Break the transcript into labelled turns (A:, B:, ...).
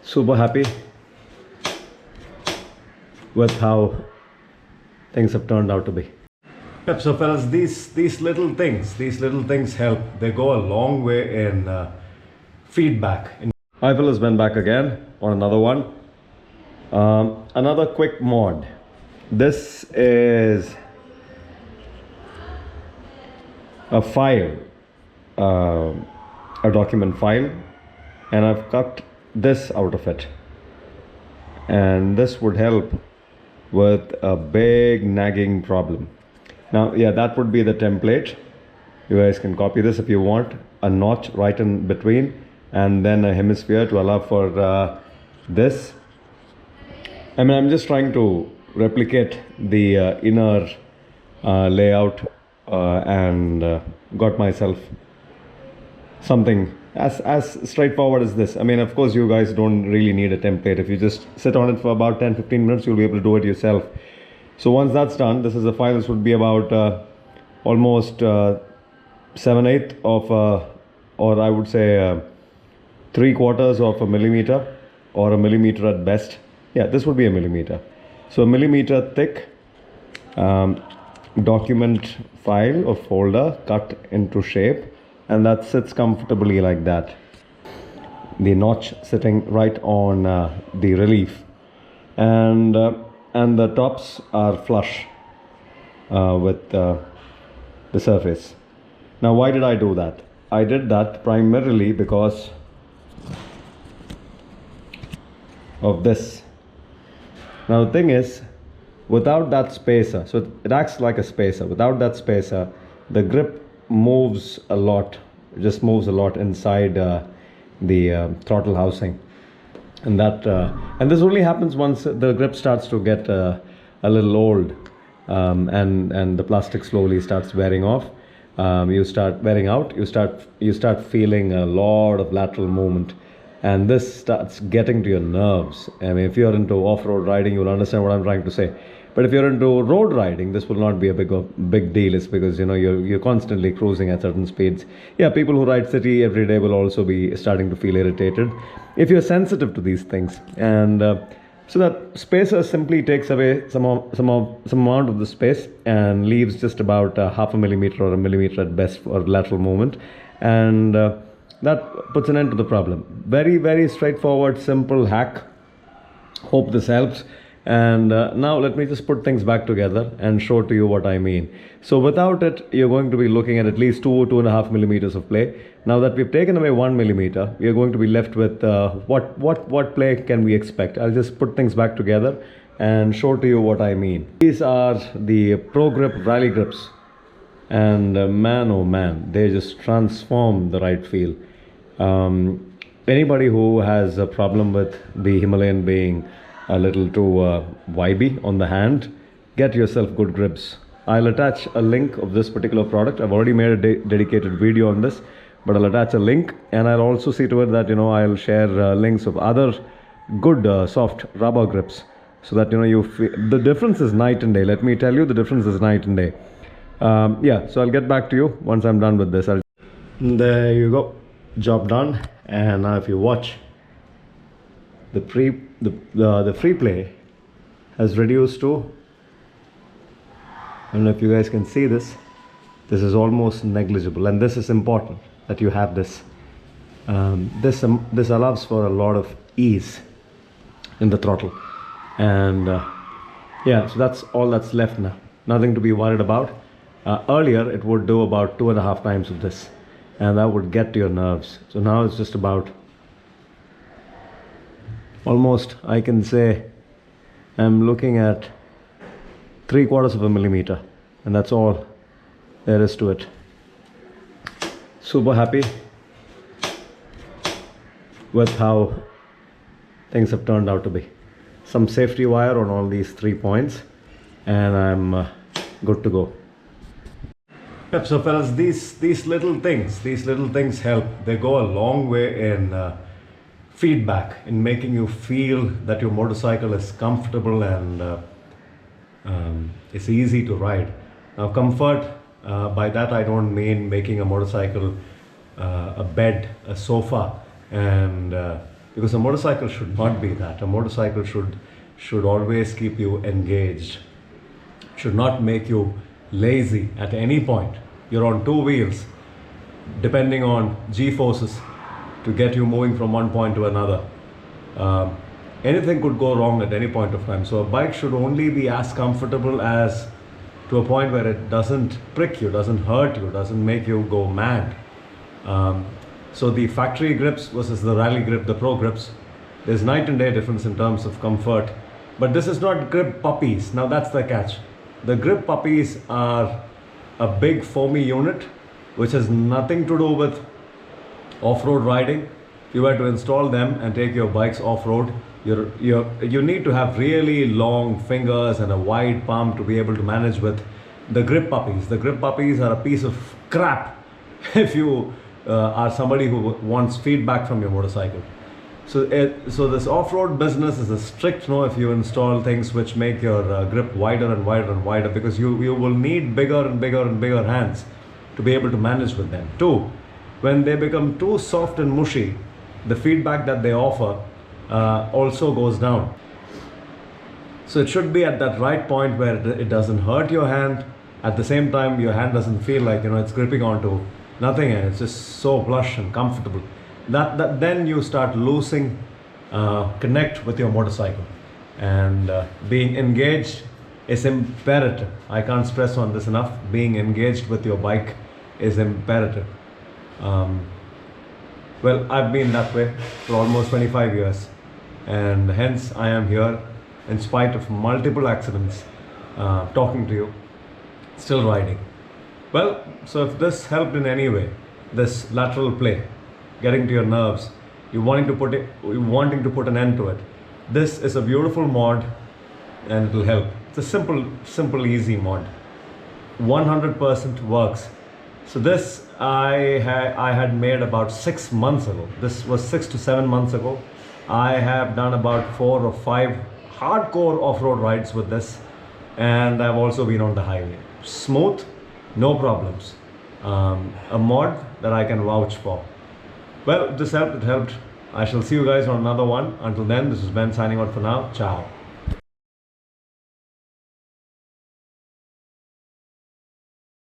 A: super happy with how things have turned out to be. Yep, so fellas, these little things help. They go a long way in feedback. Hi fellas, Ben back again on another one. Another quick mod. This is a file, a document file, and I've cut this out of it, and this would help with a big nagging problem. Now, yeah, that would be the template. You guys can copy this if you want. A notch right in between, and then a hemisphere to allow for this. I mean, I'm just trying to replicate the inner layout and got myself something as straightforward as this. I mean, of course, you guys don't really need a template. If you just sit on it for about 10-15 minutes, you'll be able to do it yourself. So once that's done, this is a file. This would be about almost 7/8 of, or I would say 3/4 of a millimeter, or a millimeter at best. Yeah, this would be a millimeter. So a millimeter thick document file or folder cut into shape, and that sits comfortably like that. The notch sitting right on the relief, and the tops are flush with the surface. Now, why did I do that? I did that primarily because of this. Now the thing is, without that spacer, so it acts like a spacer. Without that spacer, the grip moves a lot. It just moves a lot inside the throttle housing, and that and this only happens once the grip starts to get a little old, and the plastic slowly starts wearing off. You start wearing out. You start feeling a lot of lateral movement. And this starts getting to your nerves. I mean, if you're into off-road riding, you'll understand what I'm trying to say. But if you're into road riding, this will not be a big deal. It's because, you know, you're constantly cruising at certain speeds. Yeah, people who ride city every day will also be starting to feel irritated if you're sensitive to these things. And so that spacer simply takes away some amount of the space and leaves just about 0.5 millimeter or a millimeter at best for lateral movement. And that puts an end to the problem. Very, very straightforward, simple hack. Hope this helps. And now let me just put things back together and show to you what I mean. So without it, you're going to be looking at least 2.5 millimeters of play. Now that we've taken away 1 millimeter, we are going to be left with what play can we expect? I'll just put things back together and show to you what I mean. These are the Pro Grip Rally grips. And man, oh man, they just transform the ride feel. Anybody who has a problem with the Himalayan being a little too vibey on the hand, get yourself good grips. I'll attach a link of this particular product. I've already made a dedicated video on this, but I'll attach a link, and I'll also see to it that, you know, I'll share links of other good soft rubber grips, so that, you know, you feel the difference is night and day. Let me tell you, the difference is night and day. Yeah, so I'll get back to you once I'm done with this. There you go, job done. And now if you watch, the free play has reduced to, I don't know if you guys can see this, this is almost negligible, and this is important that you have this. This allows for a lot of ease in the throttle, and yeah, so that's all that's left now. Nothing to be worried about. Earlier it would do about 2.5 times of this, and that would get to your nerves. So now it's just about almost, I can say, I'm looking at 3/4 of a millimeter, and that's all there is to it. Super happy with how things have turned out to be. Some safety wire on all these 3 points, and I'm good to go. Yep, so fellas, these little things help. They go a long way in feedback, in making you feel that your motorcycle is comfortable and it's easy to ride. Now comfort, by that I don't mean making a motorcycle a bed, a sofa, and because a motorcycle should not be that. A motorcycle should always keep you engaged, should not make you lazy at any point. You're on two wheels, depending on G-forces to get you moving from one point to another. Anything could go wrong at any point of time. So a bike should only be as comfortable as to a point where it doesn't prick you, doesn't hurt you, doesn't make you go mad. So the factory grips versus the rally grip, the pro grips, there's night and day difference in terms of comfort. But this is not grip puppies. Now that's the catch. The grip puppies are a big foamy unit which has nothing to do with off-road riding. If you were to install them and take your bikes off-road, you need to have really long fingers and a wide palm to be able to manage with the grip puppies. The grip puppies are a piece of crap if you are somebody who wants feedback from your motorcycle. So this off-road business is a strict no if you install things which make your grip wider and wider and wider, because you will need bigger and bigger and bigger hands to be able to manage with them. Two, when they become too soft and mushy, the feedback that they offer also goes down. So it should be at that right point where it doesn't hurt your hand. At the same time, your hand doesn't feel like it's gripping onto nothing, and it's just so plush and comfortable. That then you start losing connect with your motorcycle, and being engaged is imperative. I can't stress on this enough. Being engaged with your bike is imperative. Well, I've been that way for almost 25 years, and hence I am here in spite of multiple accidents, talking to you, still riding. Well, so if this helped in any way, this lateral play, getting to your nerves, you wanting to put an end to it, this is a beautiful mod and it will help. It's a simple easy mod, 100% works. So this I had made about 6 months ago. This was 6 to 7 months ago. I have done about 4 or 5 hardcore off-road rides with this, and I've also been on the highway. Smooth, no problems. A mod that I can vouch for. Well, if this helped, it helped. I shall see you guys on another one. Until then, this is Ben signing out for now. Ciao.